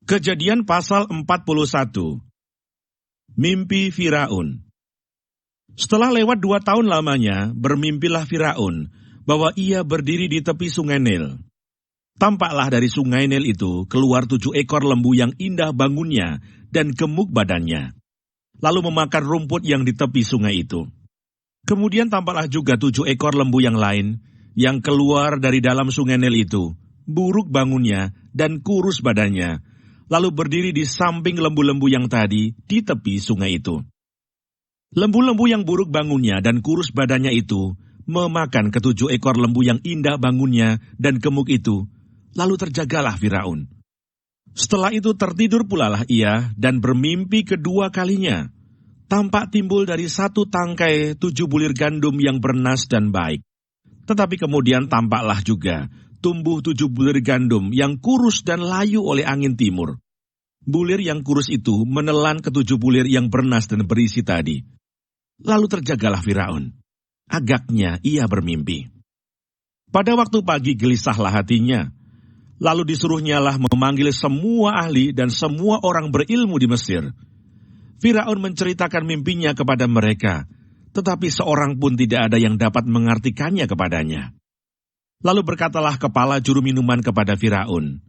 Kejadian pasal 41. Mimpi Firaun. Setelah lewat 2 tahun lamanya, bermimpilah Firaun bahwa ia berdiri di tepi sungai Nil. Tampaklah dari sungai Nil itu keluar 7 ekor lembu yang indah bangunnya dan gemuk badannya, lalu memakan rumput yang di tepi sungai itu. Kemudian tampaklah juga 7 ekor lembu yang lain yang keluar dari dalam sungai Nil itu, buruk bangunnya dan kurus badannya, lalu berdiri di samping lembu-lembu yang tadi di tepi sungai itu. Lembu-lembu yang buruk bangunnya dan kurus badannya itu memakan ke-7 ekor lembu yang indah bangunnya dan gemuk itu, lalu terjagalah Firaun. Setelah itu tertidur pulalah ia dan bermimpi kedua kalinya. Tampak timbul dari 1 tangkai 7 bulir gandum yang bernas dan baik. Tetapi kemudian tampaklah juga tumbuh 7 bulir gandum yang kurus dan layu oleh angin timur. Bulir yang kurus itu menelan ke-7 bulir yang bernas dan berisi tadi. Lalu terjagalah Firaun. Agaknya ia bermimpi. Pada waktu pagi gelisahlah hatinya. Lalu disuruhnyalah memanggil semua ahli dan semua orang berilmu di Mesir. Firaun menceritakan mimpinya kepada mereka, tetapi seorang pun tidak ada yang dapat mengartikannya kepadanya. Lalu berkatalah kepala juru minuman kepada Firaun,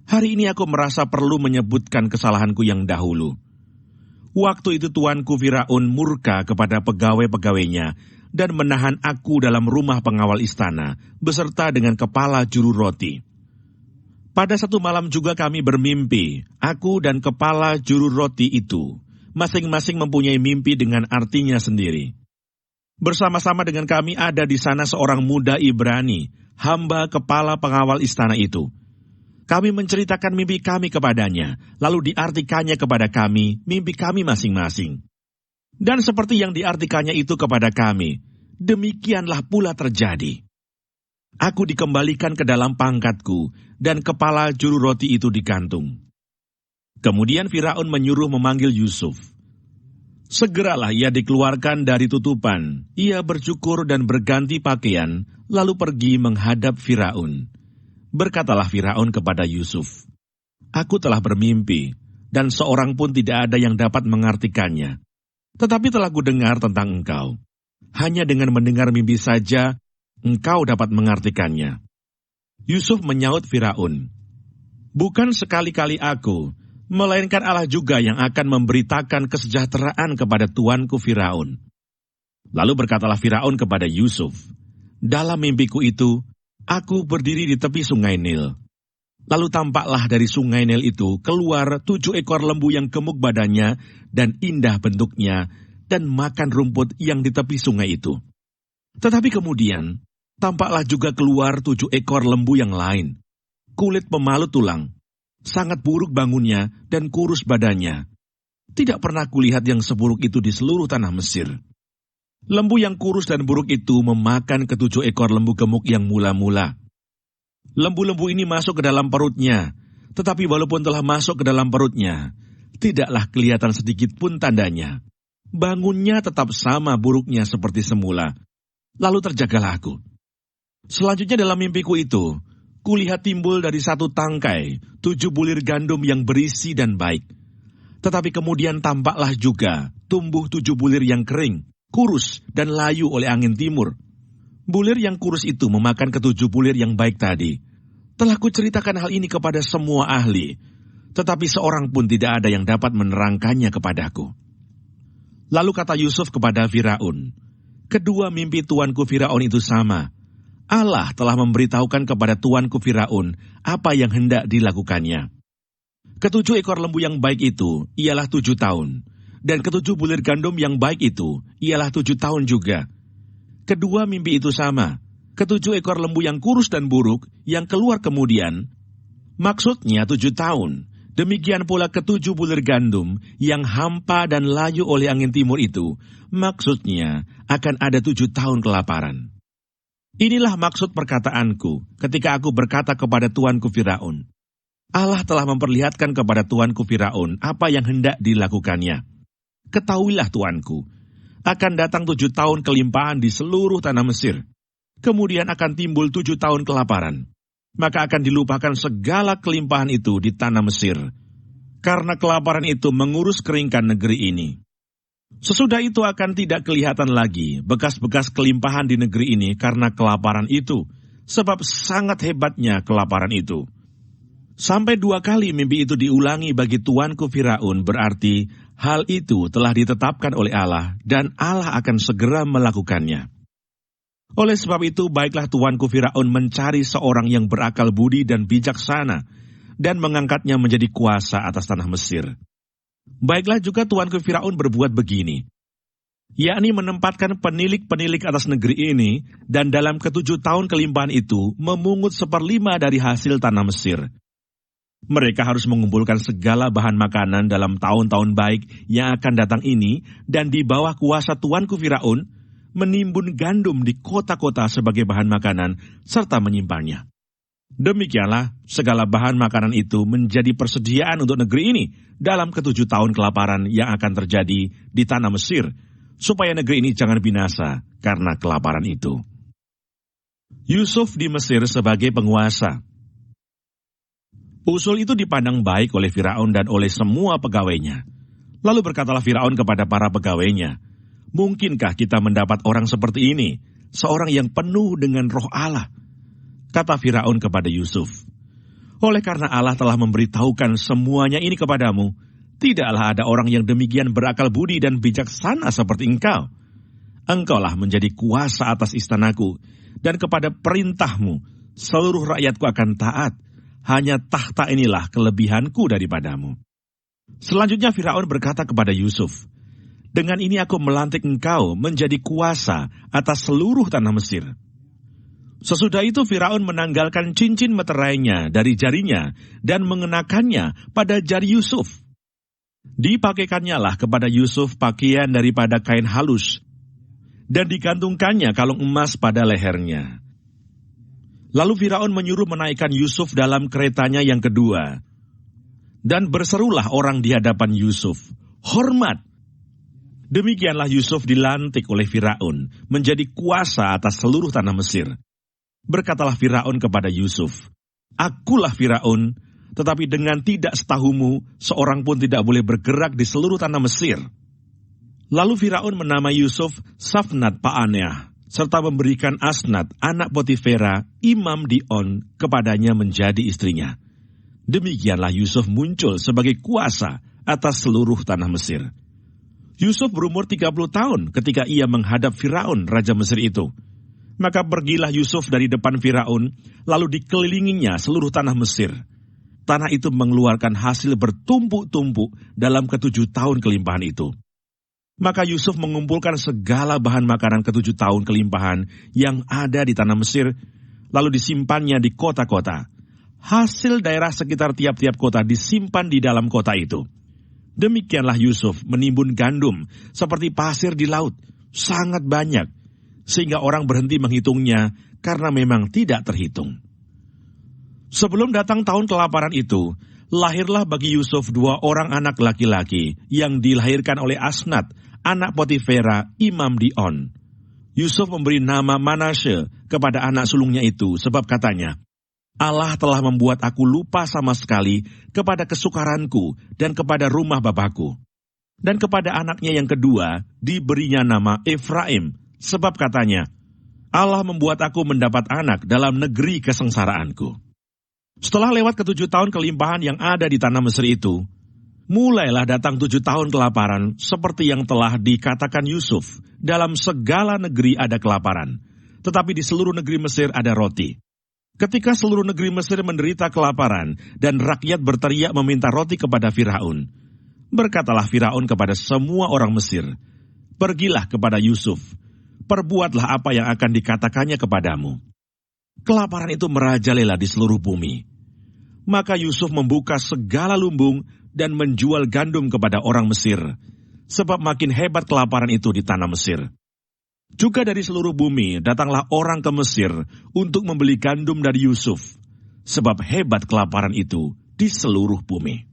"Hari ini aku merasa perlu menyebutkan kesalahanku yang dahulu. Waktu itu tuanku Firaun murka kepada pegawai-pegawainya dan menahan aku dalam rumah pengawal istana beserta dengan kepala juru roti. Pada satu malam juga kami bermimpi, aku dan kepala juru roti itu, masing-masing mempunyai mimpi dengan artinya sendiri. Bersama-sama dengan kami ada di sana seorang muda Ibrani, hamba kepala pengawal istana itu. Kami menceritakan mimpi kami kepadanya, lalu diartikannya kepada kami, mimpi kami masing-masing. Dan seperti yang diartikannya itu kepada kami, demikianlah pula terjadi. Aku dikembalikan ke dalam pangkatku, dan kepala juru roti itu digantung." Kemudian Firaun menyuruh memanggil Yusuf. Segeralah ia dikeluarkan dari tutupan, ia bercukur dan berganti pakaian, lalu pergi menghadap Firaun. Berkatalah Firaun kepada Yusuf, "Aku telah bermimpi, dan seorang pun tidak ada yang dapat mengartikannya. Tetapi telah kudengar tentang engkau. Hanya dengan mendengar mimpi saja, engkau dapat mengartikannya." Yusuf menyaut Firaun, "Bukan sekali-kali aku, melainkan Allah juga yang akan memberitakan kesejahteraan kepada tuanku Firaun." Lalu berkatalah Firaun kepada Yusuf, "Dalam mimpiku itu, aku berdiri di tepi sungai Nil. Lalu tampaklah dari sungai Nil itu keluar 7 ekor lembu yang gemuk badannya dan indah bentuknya, dan makan rumput yang di tepi sungai itu. Tetapi kemudian, tampaklah juga keluar 7 ekor lembu yang lain, kulit pemalut tulang, sangat buruk bangunnya dan kurus badannya. Tidak pernah kulihat yang seburuk itu di seluruh tanah Mesir. Lembu yang kurus dan buruk itu memakan ke-7 ekor lembu gemuk yang mula-mula. Lembu-lembu ini masuk ke dalam perutnya, tetapi walaupun telah masuk ke dalam perutnya, tidaklah kelihatan sedikit pun tandanya. Bangunnya tetap sama buruknya seperti semula. Lalu terjagalah aku. Selanjutnya dalam mimpiku itu, kulihat timbul dari 1 tangkai 7 bulir gandum yang berisi dan baik. Tetapi kemudian tampaklah juga tumbuh 7 bulir yang kering, kurus dan layu oleh angin timur. Bulir yang kurus itu memakan ke-7 bulir yang baik tadi. Telah kuceritakan hal ini kepada semua ahli, tetapi seorang pun tidak ada yang dapat menerangkannya kepadaku." Lalu kata Yusuf kepada Firaun, "Kedua mimpi tuanku Firaun itu sama. Allah telah memberitahukan kepada tuanku Firaun apa yang hendak dilakukannya. Ke-7 ekor lembu yang baik itu ialah 7 tahun, dan ke-7 bulir gandum yang baik itu ialah 7 tahun juga. Kedua mimpi itu sama. Ke-7 ekor lembu yang kurus dan buruk yang keluar kemudian, maksudnya 7 tahun. Demikian pula ke-7 bulir gandum yang hampa dan layu oleh angin timur itu, maksudnya akan ada 7 tahun kelaparan. Inilah maksud perkataanku ketika aku berkata kepada tuanku Firaun, Allah telah memperlihatkan kepada tuanku Firaun apa yang hendak dilakukannya. Ketahuilah tuanku, akan datang 7 tahun kelimpahan di seluruh tanah Mesir. Kemudian akan timbul 7 tahun kelaparan. maka akan dilupakan segala kelimpahan itu di tanah Mesir, karena kelaparan itu mengurus keringkan negeri ini. Sesudah itu akan tidak kelihatan lagi bekas-bekas kelimpahan di negeri ini karena kelaparan itu, sebab sangat hebatnya kelaparan itu. Sampai 2 kali mimpi itu diulangi bagi tuanku Firaun, berarti hal itu telah ditetapkan oleh Allah dan Allah akan segera melakukannya. Oleh sebab itu, baiklah tuanku Firaun mencari seorang yang berakal budi dan bijaksana dan mengangkatnya menjadi kuasa atas tanah Mesir. Baiklah juga tuanku Firaun berbuat begini, yakni menempatkan penilik-penilik atas negeri ini dan dalam ke-7 tahun kelimpahan itu memungut 1/5 dari hasil tanah Mesir. Mereka harus mengumpulkan segala bahan makanan dalam tahun-tahun baik yang akan datang ini, dan di bawah kuasa tuanku Firaun, menimbun gandum di kota-kota sebagai bahan makanan, serta menyimpannya. Demikianlah segala bahan makanan itu menjadi persediaan untuk negeri ini dalam ke-7 tahun kelaparan yang akan terjadi di tanah Mesir, supaya negeri ini jangan binasa karena kelaparan itu. Yusuf di Mesir sebagai penguasa. Usul itu dipandang baik oleh Firaun dan oleh semua pegawainya. Lalu berkatalah Firaun kepada para pegawainya, "Mungkinkah kita mendapat orang seperti ini, seorang yang penuh dengan roh Allah?" Kata Firaun kepada Yusuf, "Oleh karena Allah telah memberitahukan semuanya ini kepadamu, tidaklah ada orang yang demikian berakal budi dan bijaksana seperti engkau. Engkaulah menjadi kuasa atas istanaku, dan kepada perintahmu seluruh rakyatku akan taat. Hanya tahta inilah kelebihanku daripadamu." Selanjutnya Firaun berkata kepada Yusuf, "Dengan ini aku melantik engkau menjadi kuasa atas seluruh tanah Mesir." Sesudah itu Firaun menanggalkan cincin meterainya dari jarinya dan mengenakannya pada jari Yusuf. Dipakaikannya lah kepada Yusuf pakaian daripada kain halus, dan digantungkannya kalung emas pada lehernya. Lalu Firaun menyuruh menaikkan Yusuf dalam keretanya yang kedua. Dan berserulah orang di hadapan Yusuf, "Hormat!" Demikianlah Yusuf dilantik oleh Firaun menjadi kuasa atas seluruh tanah Mesir. Berkatalah Firaun kepada Yusuf, "Akulah Firaun, tetapi dengan tidak setahumu, seorang pun tidak boleh bergerak di seluruh tanah Mesir." Lalu Firaun menamai Yusuf Safnat Paaneah, serta memberikan Asnat, anak Potifera, imam di On, kepadanya menjadi istrinya. Demikianlah Yusuf muncul sebagai kuasa atas seluruh tanah Mesir. Yusuf berumur 30 tahun ketika ia menghadap Firaun, raja Mesir itu. Maka pergilah Yusuf dari depan Firaun, lalu dikelilinginya seluruh tanah Mesir. Tanah itu mengeluarkan hasil bertumpuk-tumpuk dalam ke-7 tahun kelimpahan itu. Maka Yusuf mengumpulkan segala bahan makanan ke-7 tahun kelimpahan yang ada di tanah Mesir, lalu disimpannya di kota-kota. Hasil daerah sekitar tiap-tiap kota disimpan di dalam kota itu. Demikianlah Yusuf menimbun gandum seperti pasir di laut, sangat banyak, sehingga orang berhenti menghitungnya karena memang tidak terhitung. Sebelum datang tahun kelaparan itu, lahirlah bagi Yusuf 2 orang anak laki-laki yang dilahirkan oleh Asnat, anak Potifera, imam di On. Yusuf memberi nama Manasye kepada anak sulungnya itu, sebab katanya, "Allah telah membuat aku lupa sama sekali kepada kesukaranku dan kepada rumah bapakku." Dan kepada anaknya yang kedua diberinya nama Efraim, sebab katanya, "Allah membuat aku mendapat anak dalam negeri kesengsaraanku." Setelah lewat ke-7 tahun kelimpahan yang ada di tanah Mesir itu, mulailah datang 7 tahun kelaparan seperti yang telah dikatakan Yusuf. Dalam segala negeri ada kelaparan, tetapi di seluruh negeri Mesir ada roti. Ketika seluruh negeri Mesir menderita kelaparan dan rakyat berteriak meminta roti kepada Firaun, berkatalah Firaun kepada semua orang Mesir, "Pergilah kepada Yusuf, perbuatlah apa yang akan dikatakannya kepadamu." Kelaparan itu merajalela di seluruh bumi. Maka Yusuf membuka segala lumbung dan menjual gandum kepada orang Mesir, sebab makin hebat kelaparan itu di tanah Mesir. Juga dari seluruh bumi datanglah orang ke Mesir untuk membeli gandum dari Yusuf, sebab hebat kelaparan itu di seluruh bumi.